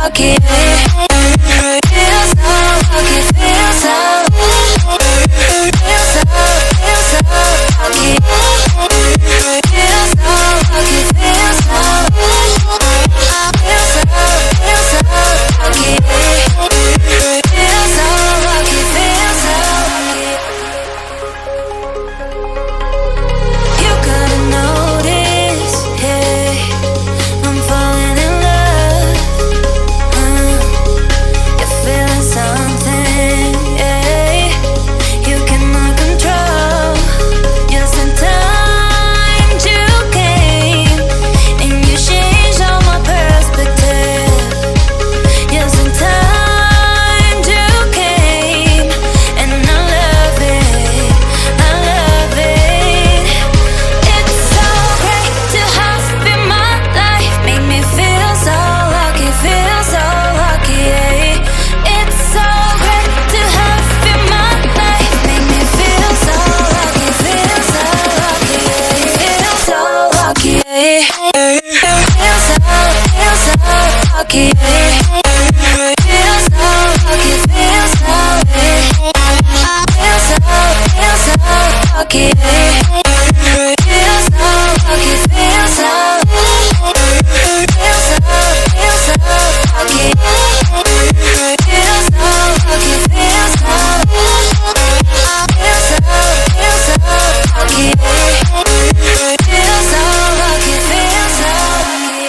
lucky. Feel so lucky, feel so lucky. Feel so lucky. Feel so lucky, feel so feel so lucky. Feel so lucky, feel so lucky. You gotta notice, hey, I'm falling in love. You're feeling something, hey, you cannot control. Just in time you came and you changed all my perspective. Just in time you came and I love it, I love it. It's so great to have you in my life, make me feel so lucky, feel so lucky. It's so great to have you in my life, make me feel so lucky, feel so lucky, feel so lucky. Feel so lucky. Feel so lucky, feel so lucky. Feel so lucky, feel so lucky. Feel so lucky, feel so lucky. Feel so lucky, feel so lucky.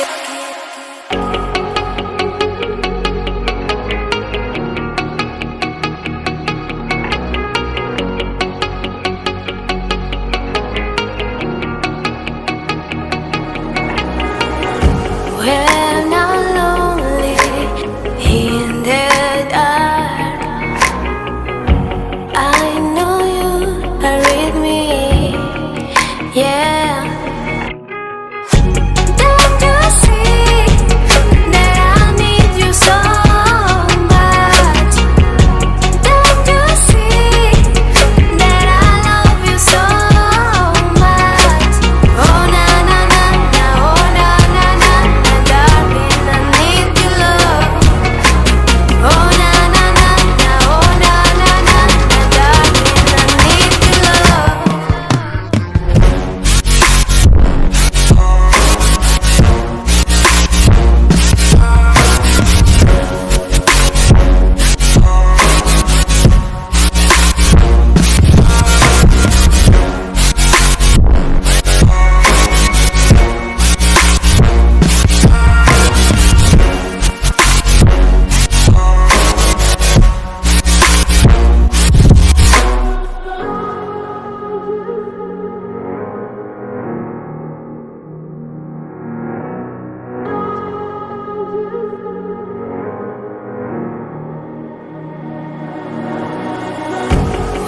When I'm lonely in the dark, I know you are with me, yeah. Don't you see that I need you so much? Don't you see that I love you so much? Oh na na na na, oh na na na na, darling, I need your love. Oh na na na na, oh na na na na, darling, I need your love.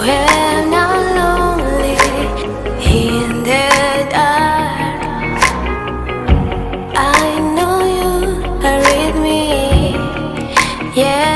When I'm lonely in the dark, I know you are with me, yeah.